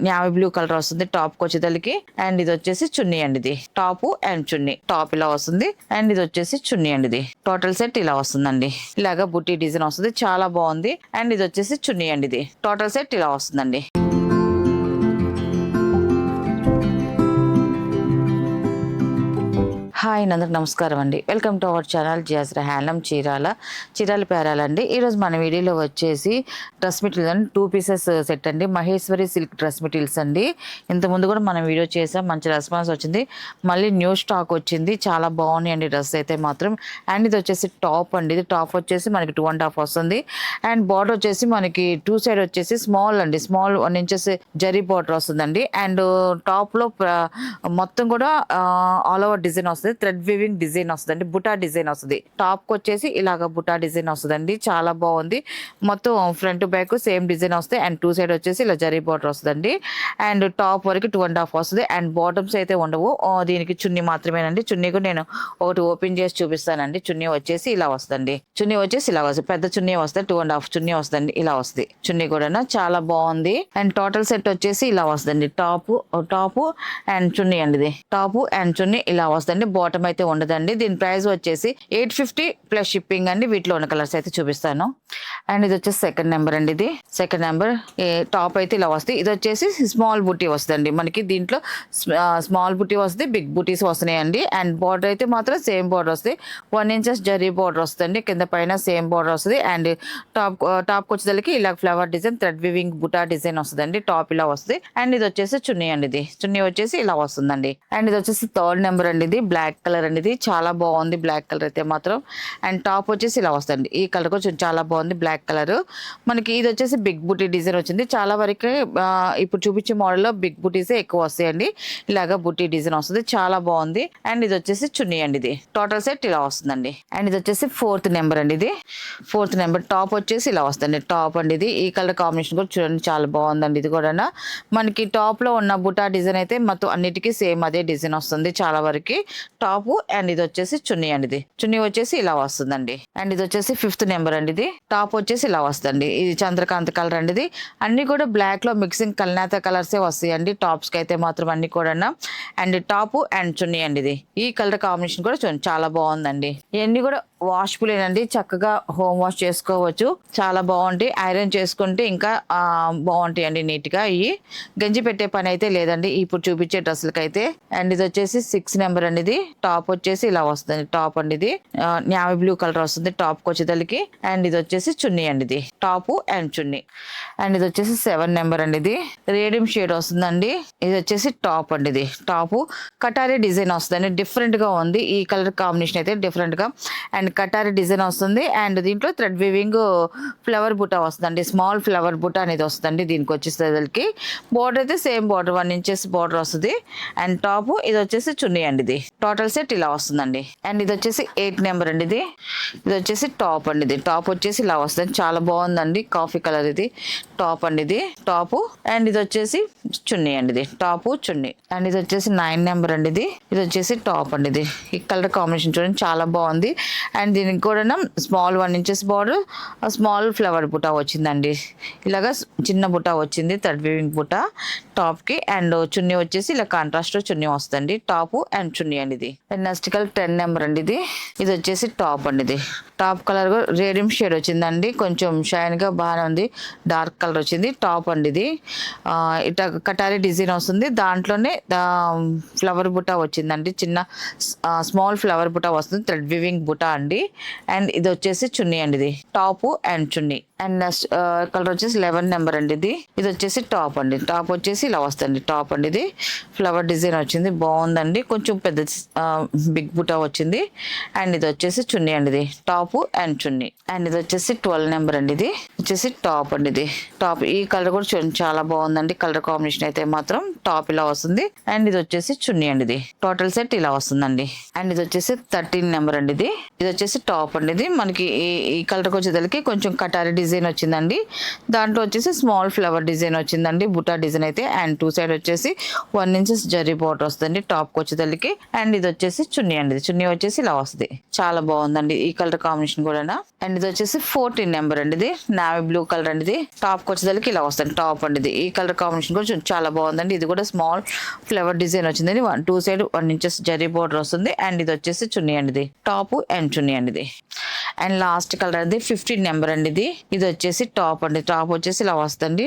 Navy blue colour వస్తుంది top వచ్చేదలికి. And ఇది వచ్చేసి చున్నీ అండి, ఇది టాప్ అండ్ చున్నీ. టాప్ ఇలా వస్తుంది అండ్ ఇది వచ్చేసి చున్నీ అండి. ఇది టోటల్ సెట్ ఇలా వస్తుందండి. ఇలాగా బుట్టి డిజైన్ వస్తుంది, చాలా బాగుంది. అండ్ ఇది వచ్చేసి చున్నీ అండి. ఇది టోటల్ సెట్ ఇలా వస్తుందండి. హాయ్ అందరికి నమస్కారం అండి. వెల్కమ్ టు అవర్ ఛానల్ జియాజ్రా హ్యాండ్లూమ్ చీరాల పేరాలండి. ఈరోజు మన వీడియోలో వచ్చేసి డ్రెస్ మెటీరియల్స్ అండి, 2 పీసెస్ సెట్ అండి, మహేశ్వరి సిల్క్ డ్రెస్ మెటీరియల్స్ అండి. ఇంతకుముందు కూడా మనం వీడియో చేసాం, మంచి రెస్పాన్స్ వచ్చింది. మళ్ళీ న్యూ స్టాక్ వచ్చింది, చాలా బాగున్నాయి అండి డ్రెస్ అయితే మాత్రం. అండ్ ఇది వచ్చేసి టాప్ అండి, ఇది టాప్ వచ్చేసి మనకి 2.5 వస్తుంది. అండ్ బార్డర్ వచ్చేసి మనకి 2 సైడ్ వచ్చేసి స్మాల్ అండి, స్మాల్ 1 ఇంచెస్ జరీ బార్డర్ వస్తుందండి. అండ్ టాప్ లో మొత్తం కూడా ఆల్ ఓవర్ డిజైన్ వస్తుంది, థ్రెడ్ వీవింగ్ డిజైన్ వస్తుంది, బుటా డిజైన్ వస్తుంది. టాప్ కి వచ్చేసి ఇలాగ బుటా డిజైన్ వస్తుందండి, చాలా బాగుంది. మొత్తం ఫ్రంట్ బ్యాక్ సేమ్ డిజైన్ వస్తాయి. అండ్ 2 సైడ్ వచ్చేసి ఇలా జరీ బార్డర్ వస్తుందండి. అండ్ టాప్ వరకు 2.5 వస్తుంది. అండ్ బాటమ్స్ అయితే ఉండవు, దీనికి చున్నీ మాత్రమేనండి. చున్నీ కూడా నేను ఒకటి ఓపెన్ చేసి చూపిస్తానండి. చున్నీ వచ్చేసి ఇలా వస్తుంది, చున్నీ వచ్చేసి ఇలా వస్తుంది, పెద్ద చున్నీ వస్తుంది, 2.5 చున్నీ వస్తుంది, ఇలా వస్తుంది చున్నీ కూడా చాలా బాగుంది. అండ్ టోటల్ సెట్ వచ్చేసి ఇలా వస్తుంది, టాప్ అండ్ చున్నీ అండి. ఇది టాప్ అండ్ చున్నీ ఇలా వస్తుంది, బాటమ్ అయితే ఉండదండి. దీని ప్రైస్ వచ్చేసి 850 ప్లస్ షిప్పింగ్ అండి. వీటిలో ఉన్న కలర్స్ అయితే చూపిస్తాను. అండ్ ఇది వచ్చేసి సెకండ్ నెంబర్ అండి, ఇది సెకండ్ నెంబర్. టాప్ అయితే ఇలా వస్తుంది. ఇది వచ్చేసి స్మాల్ బుటీ వస్తుంది మనకి, దీంట్లో స్మాల్ బుటీ వస్తుంది, బిగ్ బుటీస్ వస్తున్నాయండి. అండ్ బార్డర్ అయితే మాత్రం సేమ్ బార్డర్ వస్తుంది, 1 ఇంచెస్ జరీ బార్డర్ వస్తుంది, కింద పైన సేమ్ బార్డర్ వస్తుంది. అండ్ టాప్ వచ్చేసరికి ఇలా ఫ్లవర్ డిజైన్, థ్రెడ్ వివింగ్ బుటా డిజైన్ వస్తుందండి. టాప్ ఇలా వస్తుంది. అండ్ ఇది వచ్చేసి చున్నీ అండి, ఇది చున్నీ వచ్చేసి ఇలా వస్తుందండి. అండ్ ఇది వచ్చేసి థర్డ్ నెంబర్ అండి, ఇది బ్లాక్ కలర్ అండి, ఇది చాలా బాగుంది బ్లాక్ కలర్ అయితే మాత్రం. అండ్ టాప్ వచ్చేసి ఇలా వస్తుంది, ఈ కలర్ కొంచెం చాలా బాగుంది బ్లాక్ కలర్ మనకి. ఇది వచ్చేసి బిగ్ బుటీ డిజైన్ వచ్చింది, చాలా వరకు ఇప్పుడు చూపించే మోడల్లో బిగ్ బుటీసే ఎక్కువ వస్తాయండి. ఇలాగా బుటీ డిజైన్ వస్తుంది, చాలా బాగుంది. అండ్ ఇది వచ్చేసి చున్నీ అండి, ఇది టోటల్ సెట్ ఇలా వస్తుందండి. అండ్ ఇది వచ్చేసి 4th నెంబర్ అండి, ఇది 4th నెంబర్. టాప్ వచ్చేసి ఇలా వస్తుంది, టాప్ అండి. ఇది ఈ కలర్ కాంబినేషన్ కూడా చూడండి, చాలా బాగుందండి. ఇది కూడా మనకి టాప్ లో ఉన్న బుటా డిజైన్ అయితే మొత్తం అన్నిటికీ సేమ్ అదే డిజైన్ వస్తుంది చాలా వరకు టాప్. అండ్ ఇది వచ్చేసి చున్నీ అండి, ఇది చున్నీ వచ్చేసి ఇలా వస్తుందండి. అండ్ ఇది వచ్చేసి 5th నెంబర్ అండి, ఇది టాప్ వచ్చేసి ఇలా వస్తుంది. ఇది చంద్రకాంత్ కలర్ అండి, ఇది అన్ని కూడా బ్లాక్ లో మిక్సింగ్ కల్నేత కలర్సే వస్తాయండి టాప్స్ కి అయితే మాత్రం అన్ని కూడా. అండ్ టాప్ అండ్ చున్నీ అండి, ఇది ఈ కలర్ కాంబినేషన్ కూడా చూడండి, చాలా బాగుందండి. ఇవన్నీ కూడా వాష్బుల్ ఏనండి, చక్కగా హోమ్ వాష్ చేసుకోవచ్చు, చాలా బాగుంటాయి. ఐరన్ చేసుకుంటే ఇంకా బాగుంటాయి అండి నీట్ గా. ఇవి గంజి పెట్టే పని అయితే లేదండి ఇప్పుడు చూపించే డ్రెస్సులకి అయితే. అండ్ ఇది వచ్చేసి 6th నెంబర్ అండి, ఇది టాప్ వచ్చేసి ఇలా వస్తుంది, టాప్ అండి. ఇది నావీ బ్లూ కలర్ వస్తుంది టాప్ వచ్చేదలికి. అండ్ ఇది వచ్చేసి చున్నీ అండి, ఇది టాప్ అండ్ చున్నీ. అండ్ ఇది వచ్చేసి 7 నెంబర్ అండి, ఇది రేడియం షేడ్ వస్తుందండి. ఇది వచ్చేసి టాప్ అండి, ఇది టాప్ కటారీ డిజైన్ వస్తుందండి, డిఫరెంట్ గా ఉంది ఈ కలర్ కాంబినేషన్ అయితే డిఫరెంట్ గా. అండ్ కటారీ డిజైన్ వస్తుంది. అండ్ దీంట్లో థ్రెడ్ వీవింగ్ ఫ్లవర్ బుటా వస్తుందండి, స్మాల్ ఫ్లవర్ బుటా అనేది వస్తుందండి. దీనికి వచ్చేసరికి బార్డర్ అయితే సేమ్ బార్డర్ 1 ఇంచెస్ బార్డర్ వస్తుంది. అండ్ టాప్ ఇది వచ్చేసి చున్నీ అండి, ఇది టోటల్ సెట్ ఇలా వస్తుందండి. అండ్ ఇది వచ్చేసి 8 నెంబర్ అండి, ఇది వచ్చేసి టాప్ అండి. ఇది టాప్ వచ్చేసి ఇలా వస్తుంది, చాలా బాగుందండి కాఫీ కలర్. ఇది టాప్ అండి, ఇది టాప్. అండ్ ఇది వచ్చేసి చున్నీ అండి, ఇది టాప్ చున్నీ. అండ్ ఇది వచ్చేసి 9 నెంబర్ అండి, ఇది వచ్చేసి టాప్ అండి. ఇది ఈ కలర్ కాంబినేషన్ చూడండి, చాలా బాగుంది. అండ్ దీనికి కూడా small 1 inches border, small flower బుటా వచ్చిందండి. ఇలాగా చిన్న బుటా వచ్చింది, థ్రెడ్ వీవింగ్ బుటా టాప్ కి. అండ్ చున్నీ వచ్చేసి ఇలా కాంట్రాస్ట్ చున్నీ వస్తుంది, టాప్ అండ్ చున్నీ అండి. ఇది నెక్స్ట్ కలర్ 10 నెంబర్ అండి, ఇది వచ్చేసి టాప్ అండి. ఇది టాప్ కలర్ రేడియం షేడ్ వచ్చిందండి, కొంచెం షైన్ గా బాగానే ఉంది, డార్క్ కలర్ వచ్చింది టాప్ అండి. ఇది ఇట్లా కటారీ డిజైన్ వస్తుంది, దాంట్లోనే ఫ్లవర్ బుటా వచ్చిందండి, చిన్న స్మాల్ ఫ్లవర్ బుటా వస్తుంది, థ్రెడ్ వివింగ్ బుటా అండి. అండ్ ఇది వచ్చేసి చున్నీ అండి, ఇది top and chunni. And next colour వచ్చేసి 11 నెంబర్ అండి, ఇది వచ్చేసి టాప్ అండి. టాప్ వచ్చేసి ఇలా వస్తుంది, టాప్ అండి. ఇది ఫ్లవర్ డిజైన్ వచ్చింది, బాగుందండి, కొంచెం పెద్ద బిగ్ బుటా వచ్చింది. అండ్ ఇది వచ్చేసి చున్నీ అండి, ఇది టాప్ అండ్ చున్నీ. అండ్ ఇది వచ్చేసి 12 నెంబర్ అండి, ఇది వచ్చేసి టాప్ అండి. ఇది టాప్, ఈ కలర్ కూడా చూడండి చాలా బాగుందండి కలర్ కాంబినేషన్ అయితే మాత్రం. టాప్ ఇలా వస్తుంది. అండ్ ఇది వచ్చేసి చున్నీ అండి, ఇది టోటల్ సెట్ ఇలా వస్తుందండి. అండ్ ఇది వచ్చేసి 13 నెంబర్ అండి, ఇది వచ్చేసి టాప్ అండి. ఇది మనకి ఈ కలర్ వచ్చేసరికి కొంచెం కటారీ డిజైన్ వచ్చిందండి, దాంట్లో వచ్చేసి స్మాల్ ఫ్లవర్ డిజైన్ వచ్చిందండి, బుటా డిజైన్ అయితే. అండ్ 2 సైడ్ వచ్చేసి 1 ఇంచెస్ జరీ బార్డర్ వస్తుంది టాప్ వచ్చేసరికి. అండ్ ఇది వచ్చేసి చున్నీ అండి, చున్నీ వచ్చేసి ఇలా వస్తుంది, చాలా బాగుందండి ఈ కలర్ కలర్ కాంబినేషన్ కూడా. అండ్ ఇది వచ్చేసి 14 నెంబర్ అండి. ఇది నావీ బ్లూ కలర్ అండి. ఇది టాప్ వచ్చేసరికి ఇలా వస్తుంది టాప్ అండి. ఇది ఈ కలర్ కాంబినేషన్ కూడా చాలా బాగుందండి. ఇది కూడా స్మాల్ ఫ్లవర్ డిజైన్ వచ్చింది. 2 సైడ్ 1 ఇంచెస్ జరీ బోర్డర్ వస్తుంది. అండ్ ఇది వచ్చేసి చున్నీ అండి. ఇది టాప్ అండ్ చున్నీ అండి. ఇది అండ్ లాస్ట్ కలర్ అనేది 15 నెంబర్ అండి. ఇది వచ్చేసి టాప్ అండి. టాప్ వచ్చేసి ఇలా వస్తుంది.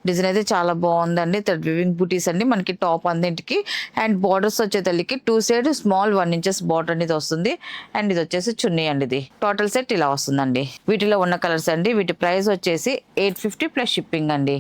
డిజైన్ అయితే చాలా బాగుందండి. థ్రెడ్ వీవింగ్ బూటీస్ అండి మనకి టాప్ అందింటికి. అండ్ బార్డర్స్ వచ్చే తల్లికి 2 సైడ్ స్మాల్ 1 ఇంచెస్ బార్డర్ అనేది వస్తుంది. అండ్ ఇది వచ్చేసి చున్నీ అండి. ఇది టోటల్ సెట్ ఇలా వస్తుందండి. వీటిలో ఉన్న కలర్స్ అండి. వీటి ప్రైస్ వచ్చేసి 850 ప్లస్ షిప్పింగ్ అండి.